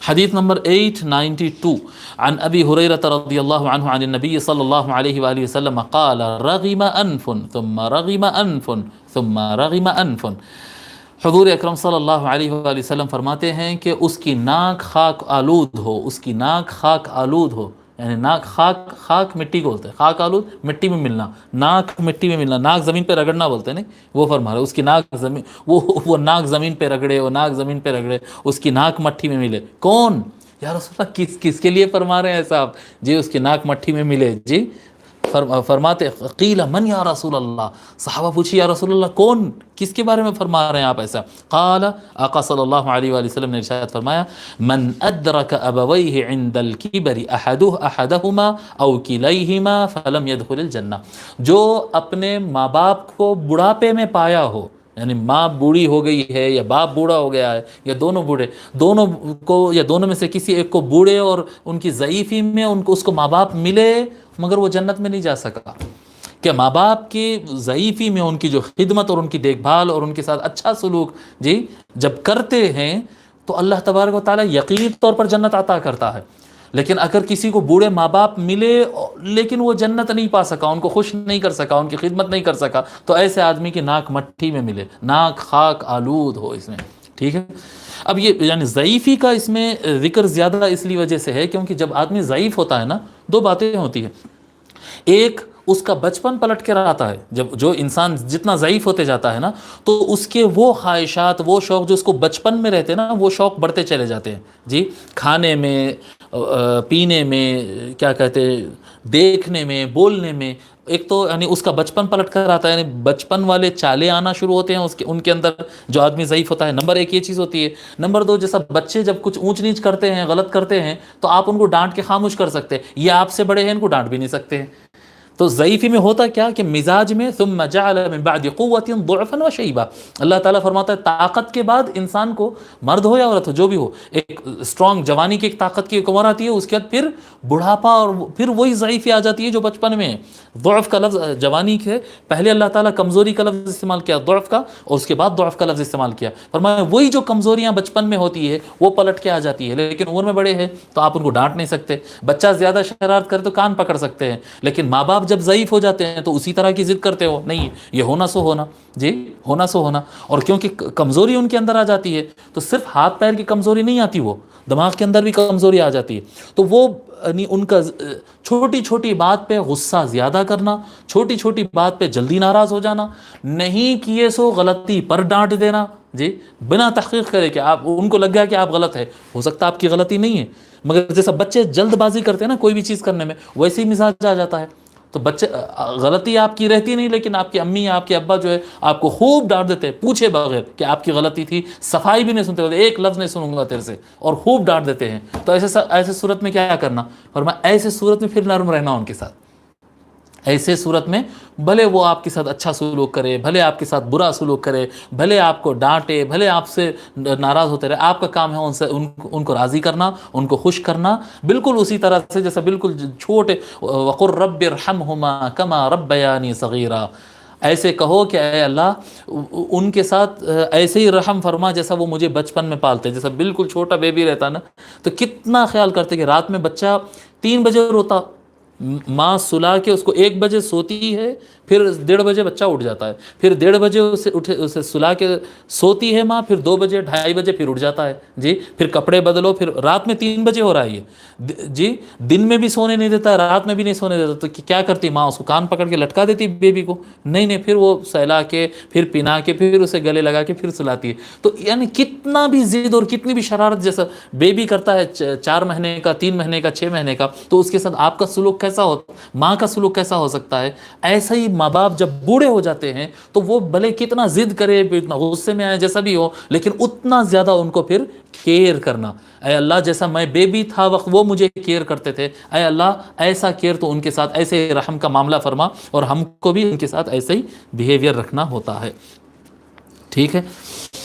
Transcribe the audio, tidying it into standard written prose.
حدیث نمبر 892 عن ابی ہریرہ رضی اللہ عنہ عن النبی صلی اللہ علیہ وآلہ وسلم قال رغم انف ثم رغم انف ثم رغم انف۔ حضور اکرم صلی اللہ علیہ وآلہ وسلم فرماتے ہیں کہ اس کی ناک خاک آلود ہو، اس کی ناک خاک آلود ہو، یعنی ناک خاک مٹی کو بولتے ہیں، خاک آلود مٹی میں ملنا، ناک مٹی میں ملنا، ناک زمین پہ رگڑنا بولتے ہیں نہیں، وہ فرما رہے اس کی ناک زمین، وہ ناک زمین پہ رگڑے، وہ ناک زمین پہ رگڑے، اس کی ناک مٹی میں ملے۔ کون یا رسول اللہ، کس کے لیے فرما رہے ہیں ایسا آپ جی؟ اس کی ناک مٹی میں ملے جی۔ فرماتے قیل من یا رسول اللہ، صحابہ پوچھی یا رسول اللہ کون، کس کے بارے میں فرما رہے ہیں آپ ایسا؟ قال، آقا صلی اللہ علیہ وآلہ وسلم نے ارشاد فرمایا من ادرک ابویہ عند الکبر احدہما او کلیہما فلم يدخل الجنہ، جو اپنے ماں باپ کو بڑھاپے میں پایا ہو، یعنی ماں بوڑھی ہو گئی ہے یا باپ بوڑھا ہو گیا ہے یا دونوں بوڑھے، دونوں کو یا دونوں میں سے کسی ایک کو بوڑھے اور ان کی ضعیفی میں اس کو ماں باپ ملے مگر وہ جنت میں نہیں جا سکا، کہ ماں باپ کی ضعیفی میں ان کی جو خدمت اور ان کی دیکھ بھال اور ان کے ساتھ اچھا سلوک جی جب کرتے ہیں تو اللہ تبارک و تعالیٰ یقینی طور پر جنت عطا کرتا ہے۔ لیکن اگر کسی کو بوڑھے ماں باپ ملے لیکن وہ جنت نہیں پا سکا، ان کو خوش نہیں کر سکا، ان کی خدمت نہیں کر سکا، تو ایسے آدمی کی ناک مٹی میں ملے، ناک خاک آلود ہو اس میں، ٹھیک ہے۔ اب یہ یعنی ضعیفی کا اس میں ذکر زیادہ اس لیے وجہ سے ہے کیونکہ جب آدمی ضعیف ہوتا ہے نا، دو باتیں ہوتی ہیں، ایک اس کا بچپن پلٹ کے آتا ہے، جب جو انسان جتنا ضعیف ہوتے جاتا ہے نا تو اس کے وہ خواہشات، وہ شوق جو اس کو بچپن میں رہتے ہیں نا، وہ شوق بڑھتے چلے جاتے ہیں جی، کھانے میں، پینے میں، کیا کہتے، دیکھنے میں، بولنے میں۔ ایک تو یعنی اس کا بچپن پلٹ کر آتا ہے، یعنی بچپن والے چالے آنا شروع ہوتے ہیں ان کے اندر جو آدمی ضعیف ہوتا ہے۔ نمبر ایک یہ چیز ہوتی ہے۔ نمبر دو، جیسا بچے جب کچھ اونچ نیچ کرتے ہیں، غلط کرتے ہیں تو آپ ان کو ڈانٹ کے خاموش کر سکتے ہیں، یہ آپ سے بڑے ہیں، ان کو ڈانٹ بھی نہیں سکتے ہیں۔ تو ضعیفی میں ہوتا کیا کہ مزاج میں ثم جعل من بعد قوت ضعفا وشیبا، اللہ تعالیٰ فرماتا ہے طاقت کے بعد انسان کو، مرد ہو یا عورت ہو جو بھی ہو، ایک اسٹرانگ جوانی کی ایک طاقت کی ایک عمر آتی ہے، اس کے بعد پھر بڑھاپا اور پھر وہی ضعیفی آ جاتی ہے جو بچپن میں ہے۔ ضعف کا لفظ جوانی کے پہلے اللہ تعالیٰ کمزوری کا لفظ استعمال کیا ضعف کا، اور اس کے بعد ضعف کا لفظ استعمال کیا، فرمایا وہی جو کمزوریاں بچپن میں ہوتی ہے وہ پلٹ کے آ جاتی ہے، لیکن عمر میں بڑے ہیں تو آپ ان کو ڈانٹ نہیں سکتے۔ بچہ زیادہ شرارت کرے تو کان پکڑ سکتے ہیں، لیکن ماں باپ جب ضعیف ہو جاتے ہیں تو اسی طرح کی ضد کرتے ہو نہیں، یہ ہونا سو ہونا جی، ہونا سو ہونا۔ اور کیونکہ کمزوری ان کے اندر آ جاتی ہے تو صرف ہاتھ پیر کی کمزوری نہیں آتی، وہ دماغ کے اندر بھی کمزوری آ جاتی ہے، تو وہ یعنی ان کا چھوٹی چھوٹی بات پہ غصہ زیادہ کرنا، چھوٹی چھوٹی بات پہ جلدی ناراض ہو جانا، نہیں کیے سو غلطی پر ڈانٹ دینا جی، بنا تحقیق کرے کہ آپ ان کو لگ گیا کہ آپ غلط ہے، ہو سکتا ہے آپ کی غلطی نہیں ہے، مگر جیسا بچے جلد بازی کرتے ہیں نا کوئی بھی چیز کرنے میں، ویسے ہی مزاج آ جاتا ہے۔ تو بچے غلطی آپ کی رہتی نہیں، لیکن آپ کی امی یا آپ کے ابا جو ہے آپ کو خوب ڈانٹ دیتے ہیں پوچھے بغیر کہ آپ کی غلطی تھی، صفائی بھی نہیں سنتے ہوتے، ایک لفظ نہیں سنوں گا تیرے سے، اور خوب ڈانٹ دیتے ہیں۔ تو ایسے صورت میں کیا کرنا، فرمایا ایسے صورت میں پھر نرم رہنا ان کے ساتھ۔ ایسے صورت میں بھلے وہ آپ کے ساتھ اچھا سلوک کرے، بھلے آپ کے ساتھ برا سلوک کرے، بھلے آپ کو ڈانٹے، بھلے آپ سے ناراض ہوتے رہے، آپ کا کام ہے ان کو راضی کرنا، ان کو خوش کرنا، بالکل اسی طرح سے جیسا بالکل چھوٹے وَقُلْ رَبِّ ارْحَمْهُمَا كَمَا رَبَّيَانِي صَغِيرًا، ایسے کہو کہ اے اللہ ان کے ساتھ ایسے ہی رحم فرما جیسا وہ مجھے بچپن میں پالتے، جیسا بالکل چھوٹا بیبی رہتا نا تو کتنا خیال کرتے کہ رات میں بچہ 3 بجے روتا، ماں سلا کے اس کو 1 بجے سوتی ہے، پھر 1:30 بجے بچہ اٹھ جاتا ہے، پھر 1:30 بجے اسے سلا کے سوتی ہے ماں، پھر 2 بجے 2:30 بجے پھر اٹھ جاتا ہے جی، پھر کپڑے بدلو، پھر رات میں 3 بجے ہو رہا ہے یہ جی، دن میں بھی سونے نہیں دیتا، رات میں بھی نہیں سونے دیتا، تو کیا کرتی ماں، اس کو کان پکڑ کے لٹکا دیتی بیبی کو، نہیں پھر وہ سہلا کے، پھر پنا کے، پھر اسے گلے لگا کے پھر سلاتی ہے۔ تو یعنی کتنا بھی ضد اور کتنی بھی شرارت جیسا بیبی کرتا ہے 4 مہینے کا، 3 مہینے کا، 6 مہینے کا، تو اس کے ساتھ آپ کا سلوک کیسا ہو، ماں کا سلوک کیسا ہو سکتا ہے؟ ایسا ہی ماں باپ جب بوڑھے ہو جاتے ہیں تو وہ بھلے کتنا ضد کرے، اتنا غصے میں آئے، جیسا بھی ہو، لیکن اتنا زیادہ ان کو پھر کیئر کرنا۔ اے اللہ جیسا میں بیبی تھا وقت وہ مجھے کیئر کرتے تھے، اے اللہ ایسا کیئر تو ان کے ساتھ ایسے رحم کا معاملہ فرما، اور ہم کو بھی ان کے ساتھ ایسے ہی بیہیویئر رکھنا ہوتا ہے، ٹھیک ہے۔